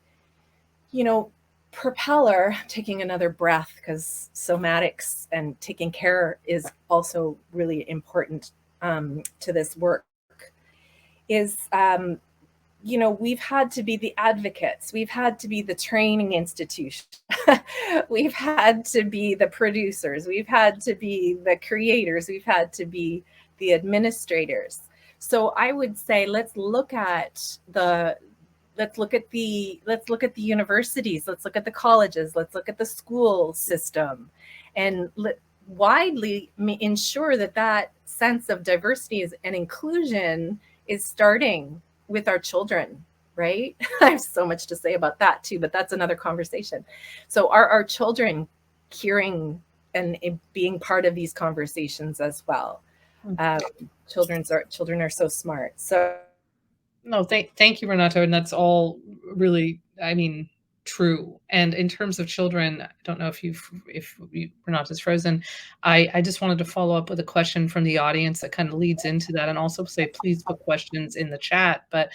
Propeller, taking another breath, because somatics and taking care is also really important to this work, is we've had to be the advocates, we've had to be the training institution, we've had to be the producers, we've had to be the creators, we've had to be the administrators. So I would say let's look at the universities, let's look at the colleges, let's look at the school system, and widely ensure that sense of diversity and inclusion is starting with our children, right? I have so much to say about that too, but that's another conversation. So are our children hearing and being part of these conversations as well? Children are so smart. So no, thank you, Renata. And that's all really, true. And in terms of children, I don't know if Renata's frozen. I just wanted to follow up with a question from the audience that kind of leads into that, and also say, please put questions in the chat. But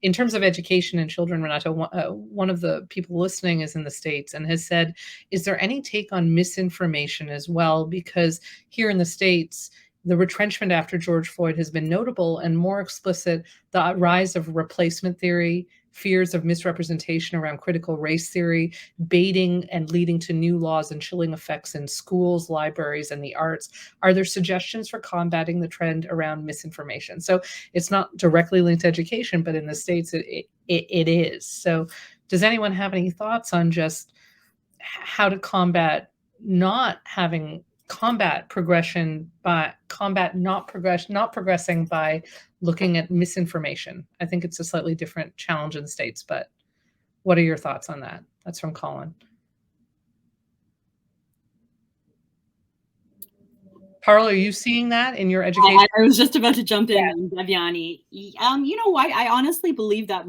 in terms of education and children, Renata, one of the people listening is in the States and has said, is there any take on misinformation as well? Because here in the States, the retrenchment after George Floyd has been notable and more explicit. The rise of replacement theory, fears of misrepresentation around critical race theory, baiting and leading to new laws and chilling effects in schools, libraries, and the arts. Are there suggestions for combating the trend around misinformation? So it's not directly linked to education, but in the States it is. So does anyone have any thoughts on just how to combat not having combat progression by not progressing by looking at misinformation. I think it's a slightly different challenge in the States, but what are your thoughts on that? That's from Colin. Parul, are you seeing that in your education? I was just about to jump in, Devyani. You know what? I honestly believe that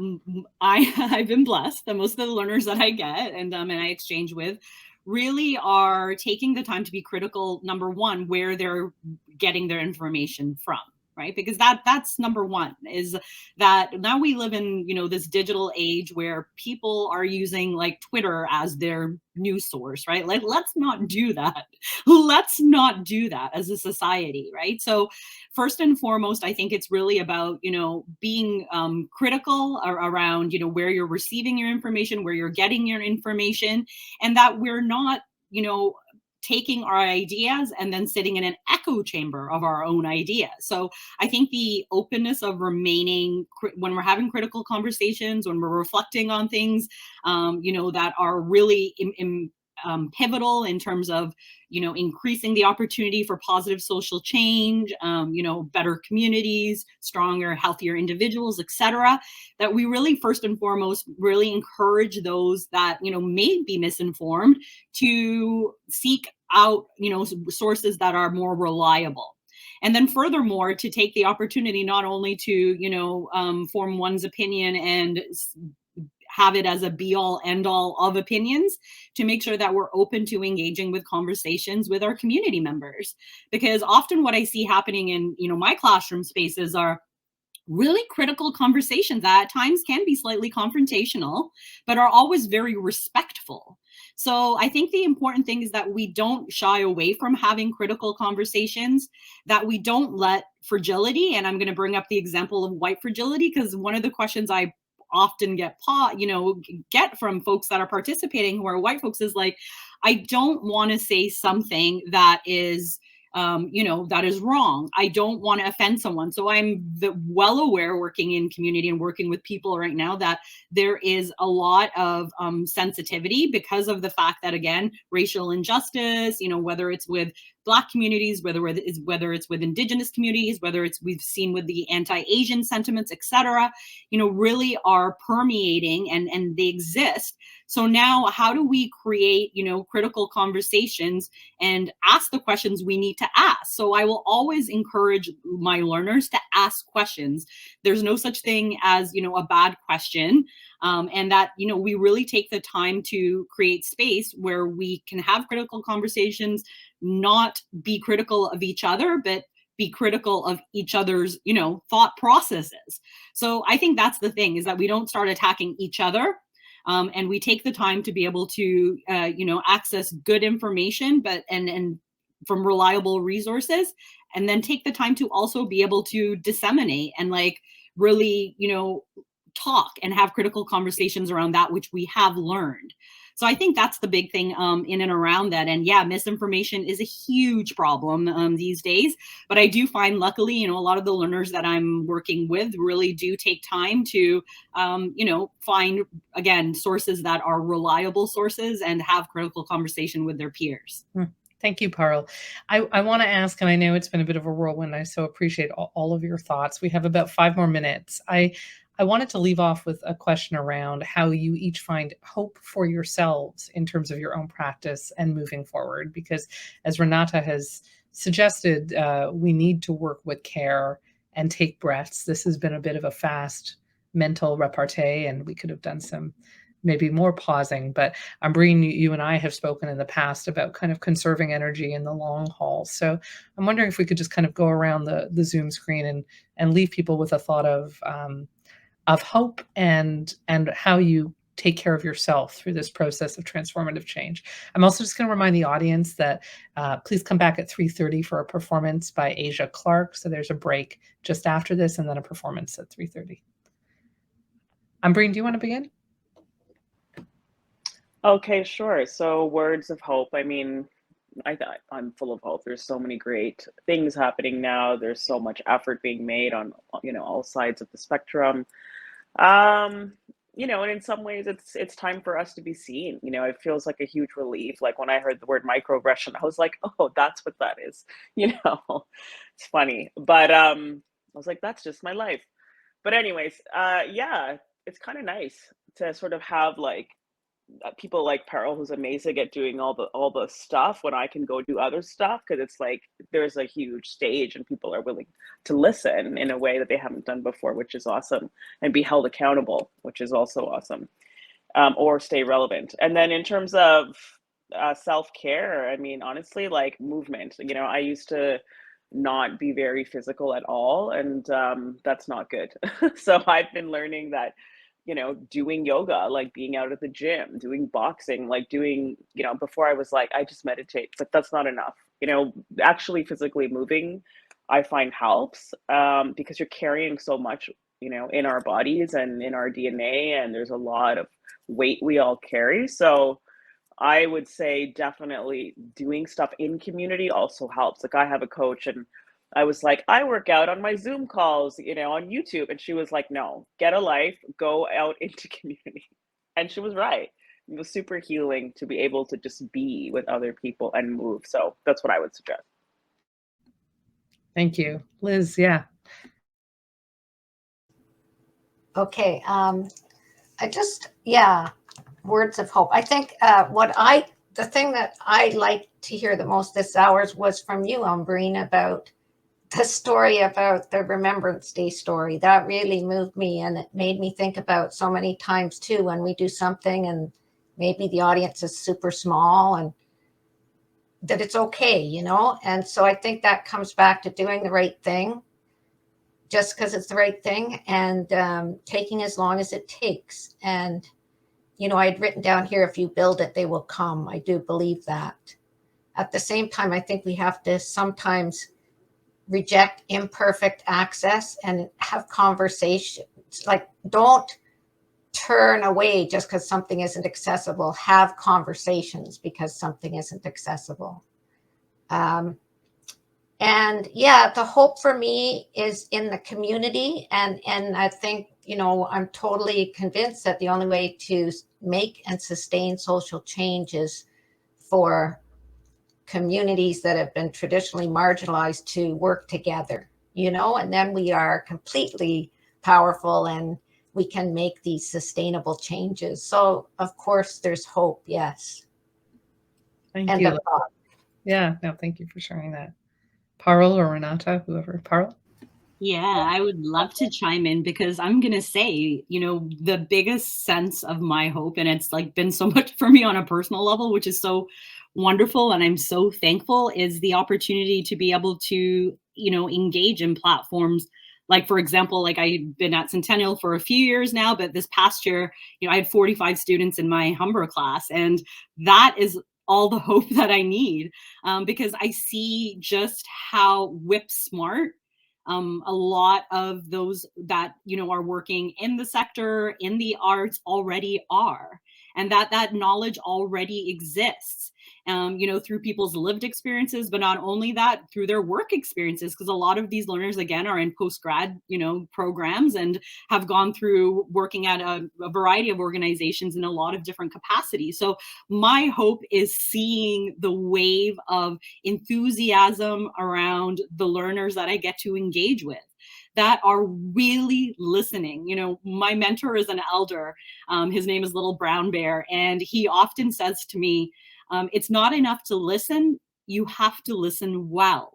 I've been blessed that most of the learners that I get and I exchange with really are taking the time to be critical, number one, where they're getting their information from. Right? Because that's number one, is that now we live in, you know, this digital age where people are using like Twitter as their news source, right? Like, let's not do that. Let's not do that as a society, right? So first and foremost, I think it's really about, you know, being critical around, you know, where you're receiving your information, where you're getting your information, and that we're not, you know, taking our ideas and then sitting in an echo chamber of our own ideas. So I think the openness of remaining, when we're having critical conversations, when we're reflecting on things, you know, that are really pivotal in terms of, you know, increasing the opportunity for positive social change, you know, better communities, stronger, healthier individuals, etc. That we really, first and foremost, really encourage those that, you know, may be misinformed to seek out, you know, sources that are more reliable. And then furthermore, to take the opportunity not only to, you know, form one's opinion and have it as a be-all, end-all of opinions, to make sure that we're open to engaging with conversations with our community members. Because often what I see happening in, you know, my classroom spaces are really critical conversations that at times can be slightly confrontational, but are always very respectful. So I think the important thing is that we don't shy away from having critical conversations, that we don't let fragility, and I'm going to bring up the example of white fragility, because one of the questions I often get from folks that are participating who are white folks is like, I don't want to say something that is you know, that is wrong. I don't want to offend someone. So I'm well aware, working in community and working with people right now, that there is a lot of sensitivity because of the fact that, again, racial injustice, you know, whether it's with Black communities, whether it's with Indigenous communities, whether it's we've seen with the anti-Asian sentiments, etc., you know, really are permeating and they exist. So now how do we create, you know, critical conversations and ask the questions we need to ask? So I will always encourage my learners to ask questions. There's no such thing as, you know, a bad question. And that, you know, we really take the time to create space where we can have critical conversations, not be critical of each other, but be critical of each other's, you know, thought processes. So I think that's the thing, is that we don't start attacking each other. And we take the time to be able to, you know, access good information, but and from reliable resources, and then take the time to also be able to disseminate and like really, you know, talk and have critical conversations around that which we have learned. So I think that's the big thing in and around that. And yeah, misinformation is a huge problem these days. But I do find, luckily, you know, a lot of the learners that I'm working with really do take time to, you know, find, again, sources that are reliable sources and have critical conversation with their peers. Thank you, Parul. I want to ask, and I know it's been a bit of a whirlwind, I so appreciate all of your thoughts. We have about 5 more minutes. I wanted to leave off with a question around how you each find hope for yourselves in terms of your own practice and moving forward, because as Renata has suggested, we need to work with care and take breaths. This has been a bit of a fast mental repartee, and we could have done some maybe more pausing, but Umbereen, you and I have spoken in the past about kind of conserving energy in the long haul. So I'm wondering if we could just kind of go around the Zoom screen and leave people with a thought of hope and how you take care of yourself through this process of transformative change. I'm also just going to remind the audience that please come back at 3:30 for a performance by Asia Clark. So there's a break just after this and then a performance at 3:30. Umbereen, do you want to begin? Okay, sure. So words of hope. I mean, I'm full of hope. There's so many great things happening now. There's so much effort being made on, you know, all sides of the spectrum. you know, and in some ways it's time for us to be seen. You know, it feels like a huge relief. Like when I heard the word microaggression, I was like, oh, that's what that is. You know, it's funny. But I was like, that's just my life. But anyways, yeah, it's kind of nice to sort of have like people like Parul, who's amazing at doing all the stuff when I can go do other stuff, because it's like there's a huge stage and people are willing to listen in a way that they haven't done before, which is awesome, and be held accountable, which is also awesome, or stay relevant. And then in terms of self-care, I mean, honestly, like movement, you know, I used to not be very physical at all, and that's not good. So I've been learning that, you know, doing yoga, like being out at the gym, doing boxing, like doing, you know, before I was like, I just meditate, but that's not enough. You know, actually physically moving, I find helps, because you're carrying so much, you know, in our bodies and in our DNA, and there's a lot of weight we all carry. So I would say definitely doing stuff in community also helps. Like I have a coach, and I was like, I work out on my Zoom calls, you know, on YouTube. And she was like, no, get a life, go out into community. And she was right. It was super healing to be able to just be with other people and move. So that's what I would suggest. Thank you. Liz, yeah. Okay. Yeah, words of hope. I think the thing that I like to hear the most this hours was from you, Umbereen, about the story about the Remembrance Day story. That really moved me, and it made me think about so many times too when we do something and maybe the audience is super small, and that it's okay, you know? And so I think that comes back to doing the right thing just because it's the right thing, and taking as long as it takes. And, you know, I'd written down here, if you build it, they will come. I do believe that. At the same time, I think we have to sometimes reject imperfect access and have conversations. Like, don't turn away just because something isn't accessible. Have conversations because something isn't accessible. And yeah, the hope for me is in the community. And I think, you know, I'm totally convinced that the only way to make and sustain social change is for communities that have been traditionally marginalized to work together, you know, and then we are completely powerful and we can make these sustainable changes. So of course there's hope. Yes. Thank And you. the thought. Yeah, no, thank you for sharing that. Parul or Renata, whoever. Parul? Yeah, I would love to chime in, because I'm going to say, you know, the biggest sense of my hope, and it's like been so much for me on a personal level, which is so wonderful, and I'm so thankful, is the opportunity to be able to, you know, engage in platforms. Like, for example, like I've been at Centennial for a few years now, but this past year, you know, I had 45 students in my Humber class, and that is all the hope that I need, because I see just how whip smart a lot of those that, you know, are working in the sector, in the arts, already are, and that knowledge already exists, you know, through people's lived experiences, but not only that, through their work experiences, because a lot of these learners, again, are in post-grad, you know, programs, and have gone through working at a variety of organizations in a lot of different capacities. So my hope is seeing the wave of enthusiasm around the learners that I get to engage with, that are really listening. You know, my mentor is an elder. His name is Little Brown Bear. And he often says to me, it's not enough to listen, you have to listen well.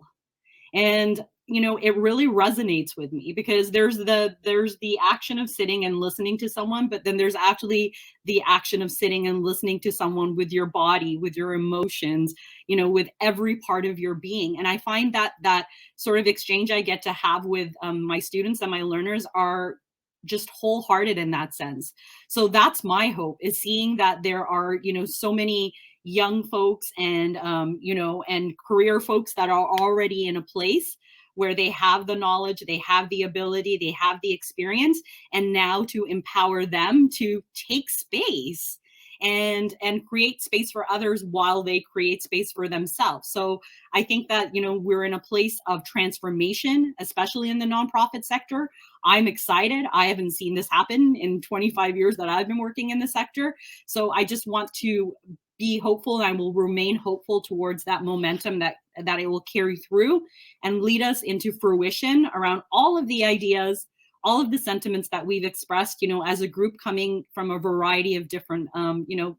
And, you know, it really resonates with me, because there's the action of sitting and listening to someone, but then there's actually the action of sitting and listening to someone with your body, with your emotions, you know, with every part of your being. And I find that sort of exchange I get to have with my students and my learners are just wholehearted in that sense. So that's my hope, is seeing that there are, you know, so many young folks and, you know, and career folks that are already in a place where they have the knowledge, they have the ability, they have the experience, and now to empower them to take space and create space for others while they create space for themselves. So I think that, we're in a place of transformation, especially in the nonprofit sector. I'm excited. I haven't seen this happen in 25 years that I've been working in the sector. So I just want to be hopeful, and I will remain hopeful towards that momentum that it will carry through and lead us into fruition around all of the ideas, all of the sentiments that we've expressed, as a group coming from a variety of different,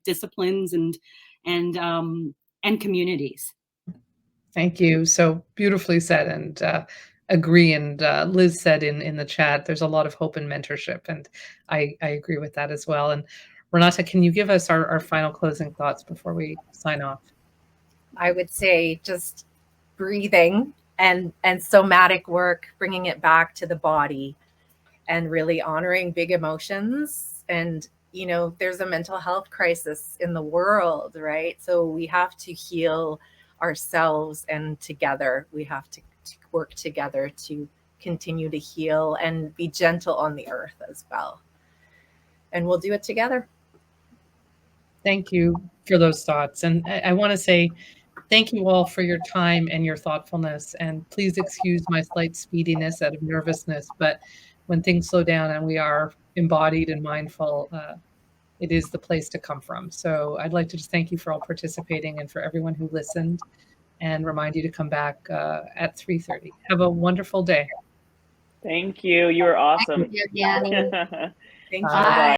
disciplines and communities. Thank you. So beautifully said, and agree. And Liz said in the chat, there's a lot of hope and mentorship, and I agree with that as well. And Renata, can you give us our final closing thoughts before we sign off? I would say just breathing and somatic work, bringing it back to the body and really honoring big emotions. And, there's a mental health crisis in the world, right? So we have to heal ourselves, and together we have to work together to continue to heal and be gentle on the earth as well. And we'll do it together. Thank you for those thoughts. And I want to say thank you all for your time and your thoughtfulness. And please excuse my slight speediness out of nervousness, but when things slow down and we are embodied and mindful, it is the place to come from. So I'd like to just thank you for all participating and for everyone who listened, and remind you to come back at 3:30. Have a wonderful day. Thank you. You were awesome. Thank you, Devyani. Thank you. Bye.